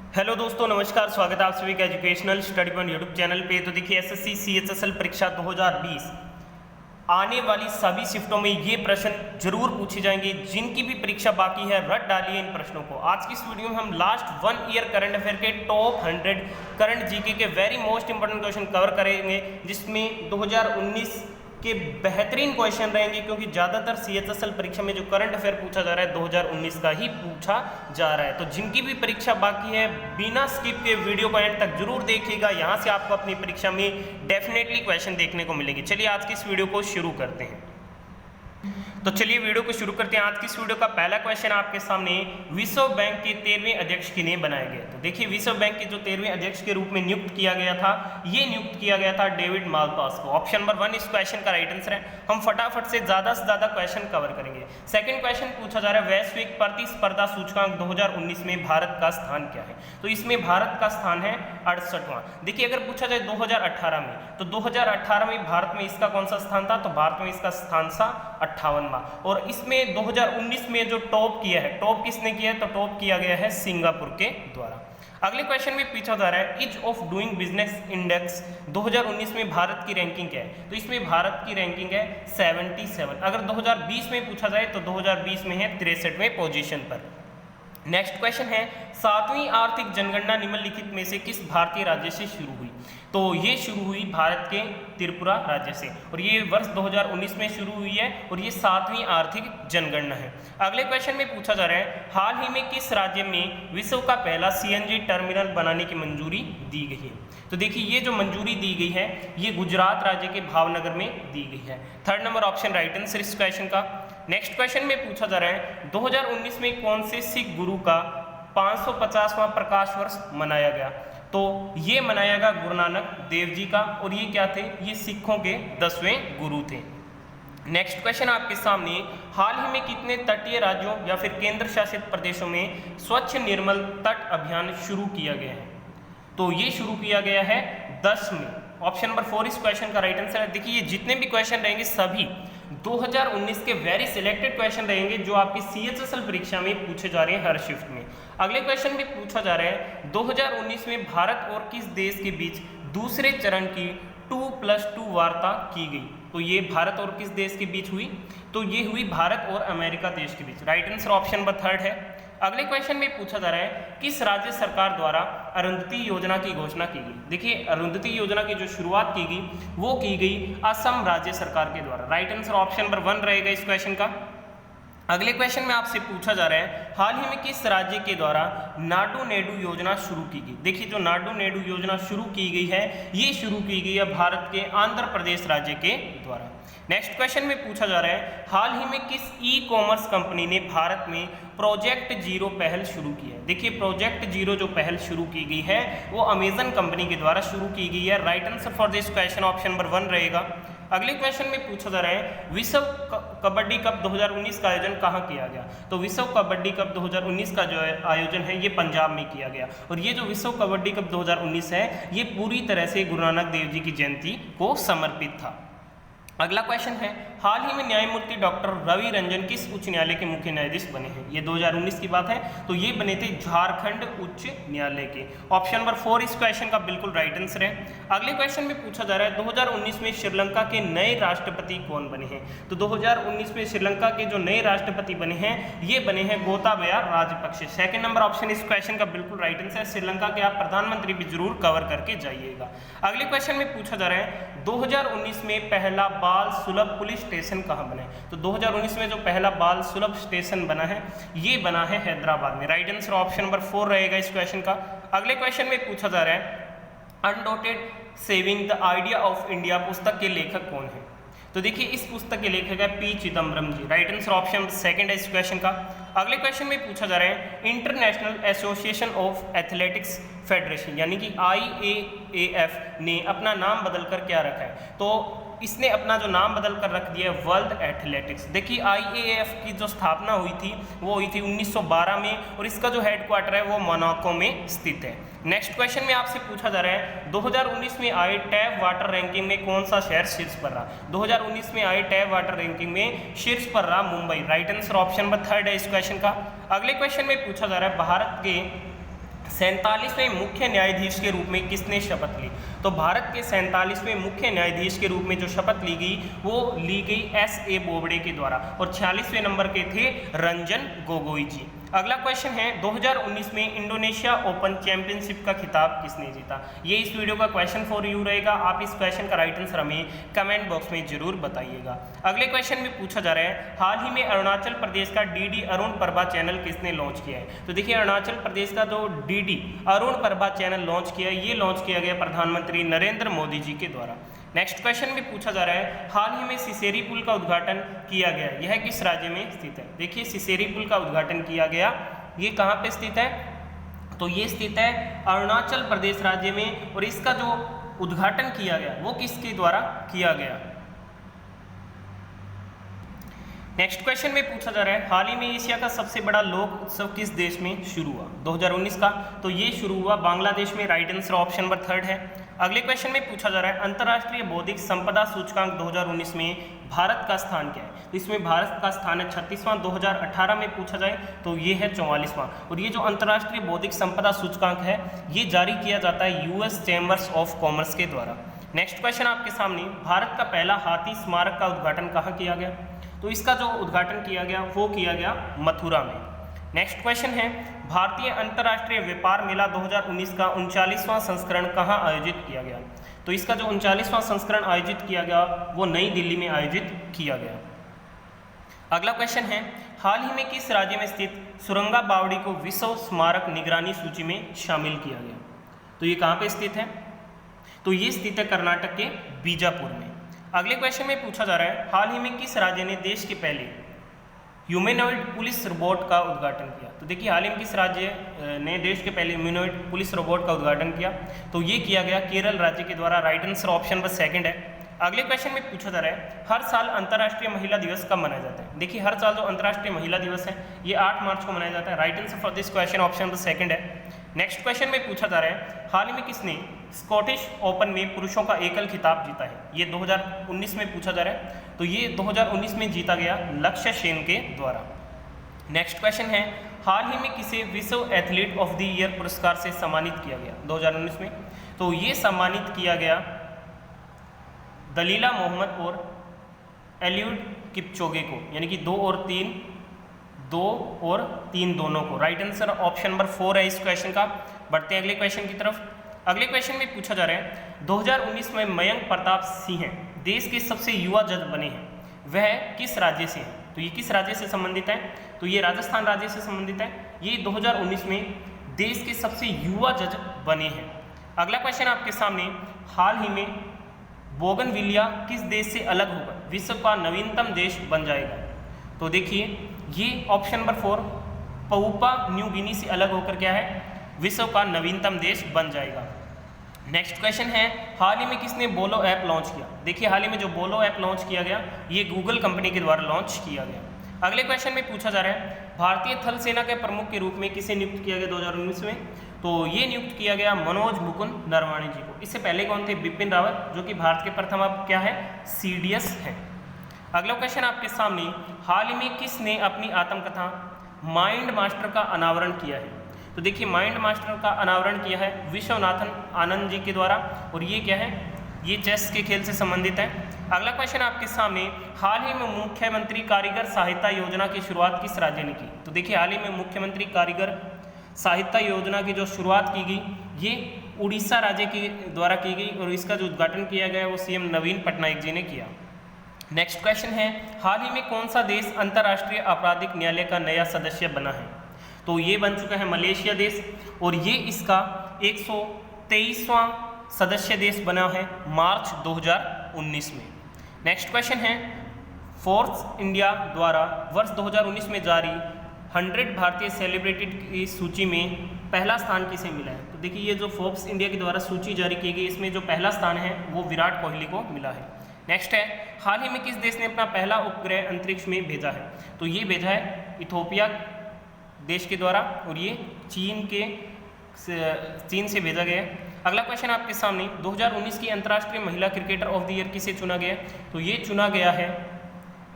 Hello दोस्तों, नमस्कार। स्वागत है आप सभी का educational study point YouTube channel पे। तो देखिए, एसएससी सीएचएसएल परीक्षा 2020 आने वाली सभी शिफ्टों में ये प्रश्न जरूर पूछे जाएंगे। जिनकी भी परीक्षा बाकी है, रट डालिए इन प्रश्नों को। आज की इस वीडियो में हम लास्ट 1 ईयर करंट अफेयर के टॉप 100 करंट जीके के very most important question cover करेंगे, जिसमें 2019 के बेहतरीन क्वेश्चन रहेंगे, क्योंकि ज़्यादातर सीएचएसएल परीक्षा में जो करंट अफेयर पूछा जा रहा है 2019 का ही पूछा जा रहा है। तो जिनकी भी परीक्षा बाकी है, बिना स्किप के वीडियो को एंड तक जरूर देखिएगा। यहाँ से आपको अपनी परीक्षा में डेफिनेटली क्वेश्चन देखने को मिलेंगे। चलिए आज की इस वीडियो को शुरू करते हैं। तो चलिए वीडियो को शुरू करते हैं। आज की इस वीडियो का पहला क्वेश्चन आपके सामने, विश्व बैंक के 13वें अध्यक्ष किन्हें बनाया गया? तो देखिए, विश्व बैंक के जो 13वें अध्यक्ष के रूप में नियुक्त किया गया था, ये नियुक्त किया गया था डेविड माल्पास को। ऑप्शन नंबर 1 इस क्वेश्चन का राइट आंसर है। हम फटाफट से ज्यादा क्वेश्चन कवर करेंगे। सेकंड क्वेश्चन पूछा जा रहा है, वैश्विक प्रतिस्पर्धा सूचकांक 2019 में भारत का स्थान क्या है? तो इसमें भारत का स्थान है 68वां। देखिए, अगर पूछा जाए 2018 में, तो 2018 में भारत में इसका कौन सा स्थान था? तो भारत में इसका स्थान था 58वां। और इसमें 2019 में जो टॉप किया है, टॉप किसने किया है? तो टॉप किया गया है सिंगापुर के द्वारा। अगले क्वेश्चन में पूछा जा रहा है, ease of doing business index 2019 में भारत की रैंकिंग क्या है? तो इसमें भारत की रैंकिंग है 77। अगर 2020 में पूछा जाए तो 2020 में है 63वें पोजीशन पर। नेक्स्ट क्वेश्चन है, 7वीं आर्थिक जनगणना निम्नलिखित में से किस भारतीय राज्य से शुरू हुई? तो ये शुरू हुई भारत के त्रिपुरा राज्य से, और ये वर्ष 2019 में शुरू हुई है, और ये 7वीं आर्थिक जनगणना है। अगले क्वेश्चन में पूछा जा रहा है, हाल ही में किस राज्य में विश्व का पहला सीएनजी टर्मिनल बनाने की मंजूरी दी गई है? तो देखिए, ये जो मंजूरी दी गई है, ये गुजरात राज्य के भावनगर में दी गई है। Third number option right answer इस क्वेश्चन का। नेक्स्ट क्वेश्चन में पूछा जा रहा है, 2019 में कौन से सिख गुरु का 550वां प्रकाश वर्ष मनाया गया? तो ये मनाया गया गुरु नानक देव जी का, और ये क्या थे? ये सिखों के 10वें गुरु थे। नेक्स्ट क्वेश्चन आपके सामने, हाल ही में कितने तटीय राज्यों या फिर केंद्र शासित प्रदेशों में स्वच्छ निर्मल तट अभियान शुरू किया गया है? तो ये शुरू किया गया है 10 में। ऑप्शन नंबर 4 इस क्वेश्चन का राइट आंसर है। देखिए, ये जितने भी क्वेश्चन रहेंगे सभी 2019 के वेरी सिलेक्टेड क्वेश्चन रहेंगे, जो आपकी सीएचएसएल परीक्षा में पूछे जा रहे हैं हर शिफ्ट में। अगले क्वेश्चन में पूछा जा रहा है, 2019 में भारत और किस देश के बीच दूसरे चरण की 2+2 वार्ता की गई? तो ये भारत और किस देश के बीच हुई? तो ये हुई भारत और अमेरिका देश के बीच। राइट आंसर ऑप्शन नंबर 3 है। अगले क्वेश्चन में पूछा जा रहा है, किस राज्य सरकार द्वारा अरुंधति योजना की घोषणा की गई? देखिए, अरुंधति योजना की जो शुरुआत की गई, वो की गई असम राज्य सरकार के द्वारा। राइट आंसर ऑप्शन नंबर 1 रहेगा इस क्वेश्चन का। अगले क्वेश्चन में आपसे पूछा जा रहा है, हाल ही में किस राज्य के द्वारा नाडू नेडू योजना शुरू की गई? देखिए, जो नाडू नेडू योजना शुरू की गई है, ये शुरू की गई है भारत के आंध्र प्रदेश राज्य के द्वारा। नेक्स्ट क्वेश्चन में पूछा जा रहा है, हाल ही में किस ई कॉमर्स कंपनी ने भारत में प्रोजेक्ट जीरो पहल शुरू की है? देखिए, प्रोजेक्ट जीरो जो पहल शुरू की गई है, वो अमेजन कंपनी के द्वारा शुरू की गई है। Right answer for this question option number 1 रहेगा। अगले क्वेश्चन में पूछा जा रहा है, विश्व कबड्डी कप 2019 का आयोजन कहाँ किया गया? तो विश्व कबड्डी कप 2019 का जो आयोजन है, ये पंजाब में किया गया, और ये जो विश्व कबड्डी कप 2019 है, ये पूरी तरह से गुरु नानक देव जी की जयंती को समर्पित था। अगला क्वेश्चन है, हाल ही में न्यायमूर्ति डॉक्टर रवि रंजन किस उच्च न्यायालय के मुख्य न्यायाधीश बने हैं? ये 2019 की बात है, तो ये बने थे झारखंड उच्च न्यायालय के। ऑप्शन नंबर 4 इस क्वेश्चन का बिल्कुल राइट आंसर है। अगले क्वेश्चन में पूछा जा रहा है, 2019 में श्रीलंका के नए राष्ट्रपति कौन बने हैं? तो 2019 में श्रीलंका के जो नए राष्ट्रपति बने हैं, ये बने हैं Gotabaya Rajapaksa. Second number option इस क्वेश्चन का बिल्कुल राइट आंसर है। श्रीलंका के आप प्रधानमंत्री भी जरूर कवर करके जाइएगा। अगले क्वेश्चन में पूछा जा रहा है, 2019 में पहला बाल सुलभ पुलिस स्टेशन कहाँ बना है? तो 2019 में जो पहला बाल सुलभ स्टेशन बना है, ये बना है हैदराबाद में। राइट आंसर ऑप्शन नंबर 4 रहेगा इस क्वेश्चन का। अगले क्वेश्चन में पूछा जा रहा है, undaunted saving the idea of India पुस्तक के लेखक कौन है? तो देखिए, इस पुस्तक के लेखक है पी चिदम्बरम जी। राइट आंसर ऑप्शन 2 है इस क्वेश्चन का। अगले क्वेश्चन में पूछा जा रहा है, international association of athletics federation यानी कि IAAF ने अपना नाम बदलकर क्या रखा है? तो इसने अपना जो नाम बदल कर रख दिया है वर्ल्ड एथलेटिक्स। देखिए, IAAF की जो स्थापना हुई थी, वो हुई थी 1912 में, और इसका जो हेडक्वार्टर है वो मोनाको में स्थित है। नेक्स्ट क्वेश्चन में आपसे पूछा जा रहा है, 2019 में आए टैप वाटर रैंकिंग में कौन सा शहर शीर्ष पर रहा? 2019 में आए टैप वाटर रैंकिंग में शीर्ष पर रहा Mumbai. Right answer option number 3 है इस क्वेश्चन का। अगले क्वेश्चन में पूछा जा रहा है, भारत के 47वें मुख्य न्यायाधीश के रूप में किसने शपथ ली? तो भारत के 47वें मुख्य न्यायाधीश के रूप में जो शपथ ली गई वो ली गई S.A. बोबडे के द्वारा, और 46वें नंबर के थे रंजन गोगोई जी। अगला क्वेश्चन है 2019 में इंडोनेशिया ओपन चैंपियनशिप का खिताब किसने जीता? ये इस वीडियो का क्वेश्चन फॉर यू रहेगा। आप इस क्वेश्चन का राइट आंसर हमें कमेंट बॉक्स में जरूर बताइएगा। अगले क्वेश्चन में पूछा जा रहा है हाल ही में अरुणाचल प्रदेश का डीडी अरुण प्रभा चैनल किसने लॉन्च किया है? तो देखिए अरुणाचल प्रदेश का जो DD Arun Prabha channel launch किया है, ये लॉन्च किया गया प्रधानमंत्री नरेंद्र मोदी जी के द्वारा। नेक्स्ट क्वेश्चन में पूछा जा रहा है हाल ही में सिसेरी पुल का उद्घाटन किया गया, यह किस राज्य में स्थित है? देखिए सिसेरी पुल का उद्घाटन किया गया, ये कहाँ पे स्थित है? तो ये स्थित है अरुणाचल प्रदेश राज्य में, और इसका जो उद्घाटन किया गया वो किसके द्वारा किया गया? नेक्स्ट क्वेश्चन में पूछा जा रहा है हाल ही में एशिया का सबसे बड़ा लोक उत्सव किस देश में शुरू हुआ? 2019 का, तो ये शुरू हुआ बांग्लादेश में। राइट आंसर ऑप्शन नंबर 3 है। अगले क्वेश्चन में पूछा जा रहा है अंतर्राष्ट्रीय बौद्धिक संपदा सूचकांक 2019 में भारत का स्थान क्या है? तो इसमें भारत का स्थान है 36वां। 2018 में पूछा जाए तो ये है 44वां। और ये जो अंतर्राष्ट्रीय बौद्धिक संपदा सूचकांक है ये जारी किया जाता है यूएस चैम्बर्स ऑफ कॉमर्स के द्वारा। नेक्स्ट क्वेश्चन आपके सामने भारत का पहला हाथी स्मारक का उद्घाटन कहाँ किया गया? तो इसका जो उद्घाटन किया गया वो किया गया मथुरा में। नेक्स्ट क्वेश्चन है भारतीय अंतर्राष्ट्रीय व्यापार मेला 2019 का 39वां संस्करण कहाँ आयोजित किया गया? तो इसका जो 39वां संस्करण आयोजित किया गया वो नई दिल्ली में आयोजित किया गया। अगला क्वेश्चन है हाल ही में किस राज्य में स्थित सुरंगा बावड़ी को विश्व स्मारक निगरानी सूची में शामिल किया गया? तो ये कहाँ पे स्थित है? तो ये स्थित है कर्नाटक के बीजापुर में। अगले क्वेश्चन में पूछा जा रहा है हाल ही में किस राज्य ने देश के पहले ह्यूमैनॉइड पुलिस रोबोट का उद्घाटन किया? तो देखिए हाल ही में किस राज्य ने देश के पहले ह्यूमैनॉइड पुलिस रोबोट का उद्घाटन किया? तो ये किया गया केरल राज्य के द्वारा। राइट आंसर ऑप्शन नंबर 2 है। अगले क्वेश्चन में पूछा जा रहा है हर साल अंतर्राष्ट्रीय महिला दिवस कब मनाया जाता है? देखिए हर साल जो अंतर्राष्ट्रीय महिला दिवस है ये 8 मार्च को मनाया जाता है। Right answer for this question option number 2 है। नेक्स्ट क्वेश्चन में पूछा जा रहा है हाल ही में किसने स्कॉटिश ओपन में पुरुषों का एकल खिताब जीता है? ये 2019 में पूछा जा रहा है, तो ये 2019 में जीता गया लक्ष्य सेन के द्वारा। नेक्स्ट क्वेश्चन है हाल ही में किसे विश्व एथलीट ऑफ द ईयर पुरस्कार से सम्मानित किया गया 2019 में? तो ये सम्मानित किया गया दलीला मोहम्मद और एलियूड किपचोगे को, यानी कि 2 और 3 दोनों को। राइट आंसर ऑप्शन नंबर 4 है इस क्वेश्चन का। बढ़ते हैं अगले क्वेश्चन की तरफ। अगले क्वेश्चन में पूछा जा रहा है 2019 में मयंक प्रताप सिंह देश के सबसे युवा जज बने हैं, वह किस राज्य से है? तो ये किस राज्य से संबंधित है? तो ये राजस्थान राज्य से संबंधित है। ये 2019 में देश के सबसे युवा जज बने हैं। अगला क्वेश्चन आपके सामने हाल ही में बोगनविलिया किस देश से अलग होकर विश्व का नवीनतम देश बन जाएगा? तो देखिए ये option number 4 Papua New Guinea से अलग होकर क्या है विश्व का नवीनतम देश बन जाएगा। नेक्स्ट क्वेश्चन है हाल ही में किसने बोलो ऐप लॉन्च किया? देखिए हाल ही में जो बोलो ऐप लॉन्च किया गया ये गूगल कंपनी के द्वारा लॉन्च किया गया। अगले क्वेश्चन में पूछा जा रहा है भारतीय थल सेना के प्रमुख के रूप में किसे नियुक्त किया गया 2019 में? तो ये नियुक्त किया गया मनोज मुकुंद नरवाणे जी को। इससे पहले कौन थे? बिपिन रावत, जो कि भारत के प्रथम अब क्या है CDS है। अगला क्वेश्चन आपके सामने हाल ही में किसने अपनी आत्मकथा माइंड मास्टर का अनावरण किया है? तो देखिए माइंड मास्टर का अनावरण किया है विश्वनाथन आनंद जी के द्वारा, और ये क्या है? ये चेस के खेल से संबंधित है। अगला क्वेश्चन आपके सामने हाल ही में मुख्यमंत्री कारीगर सहायता योजना की शुरुआत किस राज्य ने की? तो देखिए हाल ही में मुख्यमंत्री कारीगर सहायता योजना की जो शुरुआत की गई ये उड़ीसा राज्य के द्वारा की गई, और इसका जो उद्घाटन किया गया वो CM नवीन पटनायक जी ने किया। नेक्स्ट क्वेश्चन है हाल ही में कौन सा देश अंतर्राष्ट्रीय आपराधिक न्यायालय का नया सदस्य बना है? तो ये बन चुका है मलेशिया देश, और ये इसका 123वां सदस्य देश बना है मार्च 2019 में। नेक्स्ट क्वेश्चन है फोर्ब्स इंडिया द्वारा वर्ष 2019 में जारी 100 भारतीय सेलिब्रिटी की सूची में पहला स्थान किसे मिला है? तो देखिए ये जो फोर्ब्स इंडिया के द्वारा सूची जारी की गई इसमें जो पहला स्थान है वो विराट कोहली को मिला है। नेक्स्ट है हाल ही में किस देश ने अपना पहला उपग्रह अंतरिक्ष में भेजा है? तो ये भेजा है इथोपिया देश के द्वारा, और ये चीन से भेजा गया है। अगला क्वेश्चन आपके सामने 2019 की अंतर्राष्ट्रीय महिला क्रिकेटर ऑफ द ईयर किसे चुना गया? तो ये चुना गया है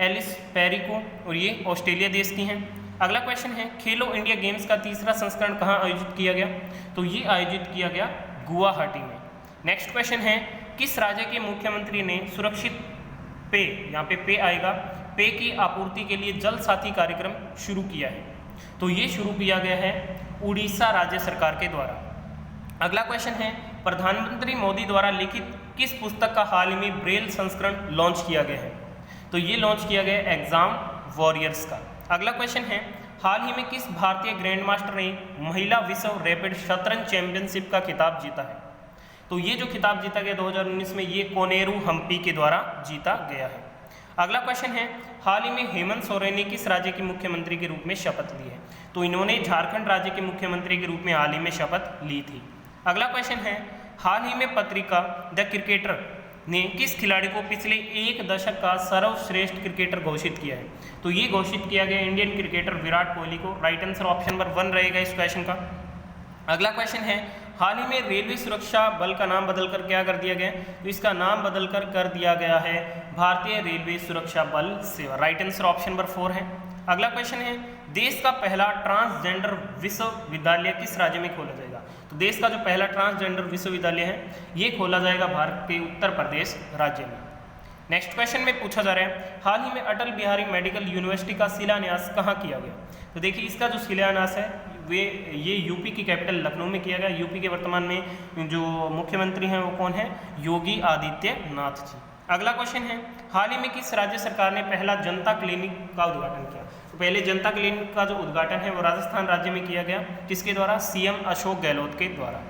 एलिस पेरी को, और ये ऑस्ट्रेलिया देश की हैं। अगला क्वेश्चन है खेलो इंडिया गेम्स का तीसरा संस्करण कहाँ आयोजित किया गया? तो ये आयोजित किया गया गुवाहाटी में। नेक्स्ट क्वेश्चन है किस राज्य के मुख्यमंत्री ने सुरक्षित पेय, यहाँ पे पेय आएगा, पेय की आपूर्ति के लिए जल साथी कार्यक्रम शुरू किया है? तो ये शुरू किया गया है उड़ीसा राज्य सरकार के द्वारा। अगला क्वेश्चन है प्रधानमंत्री मोदी द्वारा लिखित किस पुस्तक का हाल ही में ब्रेल संस्करण लॉन्च किया गया है? तो ये लॉन्च किया गया एग्जाम वॉरियर्स का। अगला क्वेश्चन है हाल ही में किस भारतीय ग्रैंड मास्टर ने महिला विश्व रैपिड शतरंज चैंपियनशिप का खिताब जीता है? तो ये जो खिताब जीता गया 2019 में, ये कोनेरू हम्पी के द्वारा जीता गया है। अगला क्वेश्चन है हाल ही में हेमंत सोरेन ने किस राज्य के मुख्यमंत्री के रूप में शपथ ली है? तो इन्होंने झारखंड राज्य के मुख्यमंत्री के रूप में हाल ही में शपथ ली थी। अगला क्वेश्चन है हाल ही में पत्रिका द क्रिकेटर ने किस खिलाड़ी को पिछले एक दशक का सर्वश्रेष्ठ क्रिकेटर घोषित किया है? तो ये घोषित किया गया इंडियन क्रिकेटर विराट कोहली को। राइट आंसर ऑप्शन नंबर 1 रहेगा इस क्वेश्चन का। अगला क्वेश्चन है हाल ही में रेलवे सुरक्षा बल का नाम बदलकर क्या कर दिया गया? तो इसका नाम बदलकर कर दिया गया है भारतीय रेलवे सुरक्षा बल सेवा। राइट आंसर ऑप्शन नंबर 4 है। अगला क्वेश्चन है देश का पहला ट्रांसजेंडर विश्वविद्यालय किस राज्य में खोला जाएगा? तो देश का जो पहला ट्रांसजेंडर विश्वविद्यालय है ये खोला जाएगा भारत के उत्तर प्रदेश राज्य में। नेक्स्ट क्वेश्चन में पूछा जा रहा है हाल ही में अटल बिहारी मेडिकल यूनिवर्सिटी का शिलान्यास कहाँ किया गया? तो देखिए इसका जो शिलान्यास है ये यूपी की कैपिटल लखनऊ में किया गया। यूपी के वर्तमान में जो मुख्यमंत्री हैं वो कौन है? योगी आदित्यनाथ जी। अगला क्वेश्चन है हाल ही में किस राज्य सरकार ने पहला जनता क्लिनिक का उद्घाटन किया? तो पहले जनता क्लिनिक का जो उद्घाटन है वो राजस्थान राज्य में किया गया। किसके द्वारा? सीएम अशोक गहलोत के द्वारा।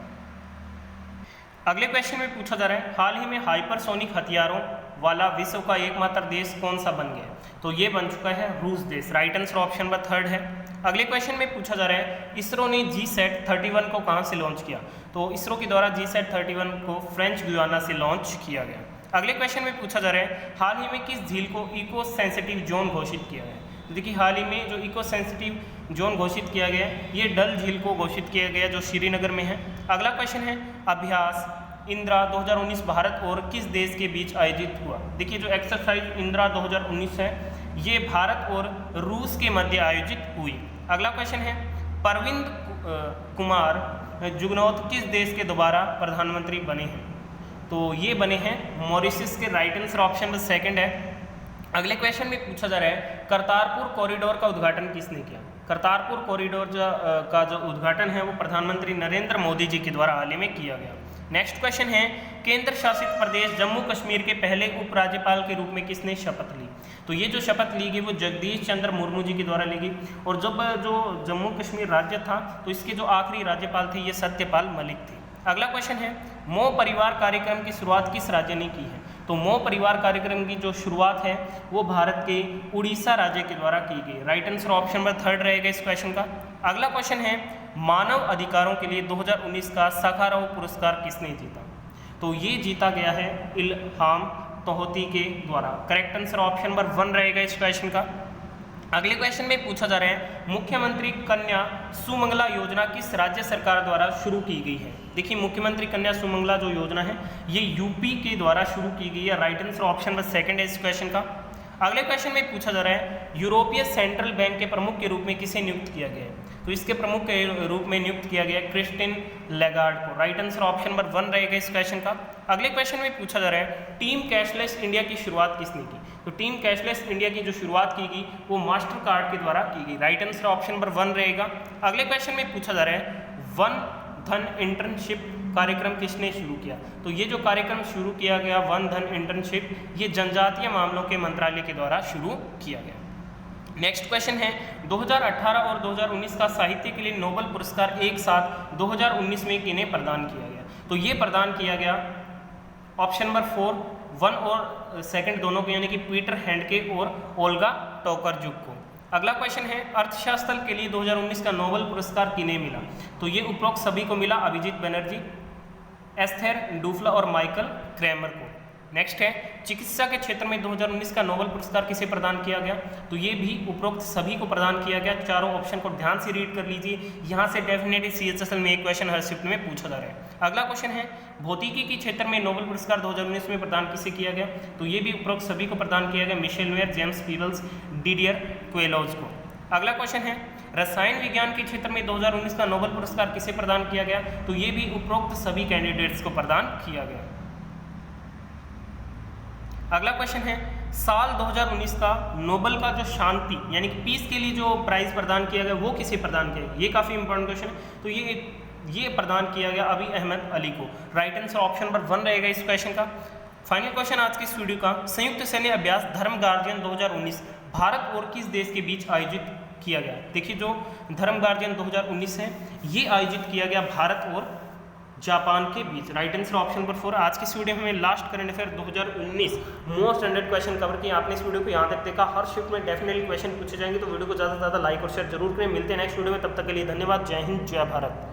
अगले क्वेश्चन में पूछा जा रहा है हाल ही में हाइपरसोनिक हथियारों वाला विश्व का एकमात्र देश कौन सा बन गया? तो ये बन चुका है रूस देश। राइट आंसर ऑप्शन नंबर 3 है। अगले क्वेश्चन में पूछा जा रहा है इसरो ने GSAT-31 को कहाँ से लॉन्च किया? तो इसरो के द्वारा GSAT-31 को फ्रेंच गुयाना से लॉन्च किया गया। अगले क्वेश्चन में पूछा जा रहा है हाल ही में किस झील को इको सेंसिटिव जोन घोषित किया गया? तो देखिए हाल ही में जो इको सेंसिटिव जोन घोषित किया गया ये डल झील को घोषित किया गया जो श्रीनगर में है। अगला क्वेश्चन है अभ्यास इंदिरा 2019 भारत और किस देश के बीच आयोजित हुआ? देखिए जो एक्सरसाइज इंदिरा 2019 है ये भारत और रूस के मध्य आयोजित हुई। अगला क्वेश्चन है परविंद कुमार जुगनौथ किस देश के दोबारा प्रधानमंत्री बने हैं? तो ये बने हैं मॉरिशस के। राइट आंसर ऑप्शन नंबर 2 है। अगले क्वेश्चन में पूछा जा रहा है करतारपुर कॉरिडोर का उद्घाटन किसने किया? करतारपुर कॉरिडोर का जो उद्घाटन है वो प्रधानमंत्री नरेंद्र मोदी जी के द्वारा हाल ही में किया गया। नेक्स्ट क्वेश्चन है केंद्र शासित प्रदेश जम्मू कश्मीर के पहले उपराज्यपाल के रूप में किसने शपथ ली? तो ये जो शपथ ली गई वो जगदीश चंद्र मुर्मू जी के द्वारा ली गई। और जब जो जम्मू कश्मीर राज्य था तो इसके जो आखिरी राज्यपाल थे ये सत्यपाल मलिक थे। अगला क्वेश्चन है मोह परिवार कार्यक्रम की शुरुआत किस राज्य ने की है? तो मोह परिवार कार्यक्रम की जो शुरुआत है वो भारत के उड़ीसा राज्य के द्वारा की गई। राइट आंसर ऑप्शन नंबर 3 रहेगा इस क्वेश्चन का। अगला क्वेश्चन है मानव अधिकारों के लिए 2019 का साखारोव पुरस्कार किसने जीता? तो ये जीता गया है इल्हाम तोहती के द्वारा। करेक्ट आंसर ऑप्शन नंबर 1 रहेगा इस क्वेश्चन का। अगले क्वेश्चन में पूछा जा रहा है मुख्यमंत्री कन्या सुमंगला योजना किस राज्य सरकार द्वारा शुरू की गई है? देखिए मुख्यमंत्री कन्या सुमंगला जो योजना है ये यूपी के द्वारा शुरू की गई है। राइट आंसर ऑप्शन नंबर 2 है इस क्वेश्चन का। अगले क्वेश्चन में पूछा जा रहा है यूरोपीय सेंट्रल बैंक के प्रमुख के रूप में किसे नियुक्त किया गया है? तो इसके प्रमुख के रूप में नियुक्त किया गया क्रिस्टिन लेगार्ड को। राइट आंसर ऑप्शन नंबर 1 रहेगा इस क्वेश्चन का। अगले क्वेश्चन में पूछा जा रहा है टीम कैशलेस इंडिया की शुरुआत किसने की? तो टीम कैशलेस इंडिया की जो शुरुआत की गई वो मास्टर कार्ड के द्वारा की गई। राइट आंसर ऑप्शन नंबर 1 रहेगा। अगले क्वेश्चन में पूछा जा रहा है वन धन इंटर्नशिप कार्यक्रम किसने शुरू किया? तो ये जो कार्यक्रम शुरू किया गया वन धन इंटर्नशिप ये जनजातीय मामलों के मंत्रालय के द्वारा शुरू किया गया। नेक्स्ट क्वेश्चन है 2018 और 2019 का साहित्य के लिए नोबेल पुरस्कार एक साथ 2019 में किन्हें प्रदान किया गया? तो ये प्रदान किया गया ऑप्शन नंबर 4 1 और 2 दोनों को यानी कि पीटर हैंडके और ओल्गा टोकरजुक को। अगला क्वेश्चन है अर्थशास्त्र के लिए 2019 का नोबेल पुरस्कार किन्हें मिला? तो ये उपरोक्त सभी को मिला अभिजीत बनर्जी, एस्थेर डुफ्ला और माइकल क्रैमर को। नेक्स्ट है चिकित्सा के क्षेत्र में 2019 का नोबेल पुरस्कार किसे प्रदान किया गया? तो ये भी उपरोक्त सभी को प्रदान किया गया। चारों ऑप्शन को ध्यान से रीड कर लीजिए, यहाँ से डेफिनेटली CHSL में एक क्वेश्चन हर शिफ्ट में पूछा जा रहा है। अगला क्वेश्चन है भौतिकी के क्षेत्र में नोबेल पुरस्कार 2019 में प्रदान किसे किया गया? तो ये भी उपरोक्त सभी को प्रदान किया गया Michel Mayor, James Peebles, Didier Queloz को। अगला क्वेश्चन है रसायन विज्ञान के क्षेत्र में 2019 का नोबेल पुरस्कार किसे प्रदान किया गया? तो ये भी उपरोक्त सभी कैंडिडेट्स को प्रदान किया गया। अगला क्वेश्चन है साल 2019 का नोबेल का जो शांति यानी कि पीस के लिए जो प्राइज प्रदान किया गया वो किसे प्रदान किया? ये काफी इंपॉर्टेंट क्वेश्चन है। तो ये प्रदान किया गया अभी अहमद अली को। राइट आंसर ऑप्शन नंबर 1 रहेगा इस क्वेश्चन का। फाइनल क्वेश्चन आज की इस वीडियो का, संयुक्त सैन्य अभ्यास धर्म गार्जियन 2019 भारत और किस देश के बीच आयोजित किया गया? देखिए जो धर्म गार्जियन 2019 है ये आयोजित किया गया भारत और जापान के बीच। Right answer option number 4। आज की इस वीडियो में last current affair 2019 most 100 question cover किए। आपने इस वीडियो को यहाँ तक देखा, हर शिफ्ट में डेफिनेटली क्वेश्चन पूछे जाएंगे, तो वीडियो को ज़्यादा से ज़्यादा लाइक और शेयर जरूर करें। मिलते हैं नेक्स्ट वीडियो में, तब तक के लिए धन्यवाद। जय हिंद, जय भारत।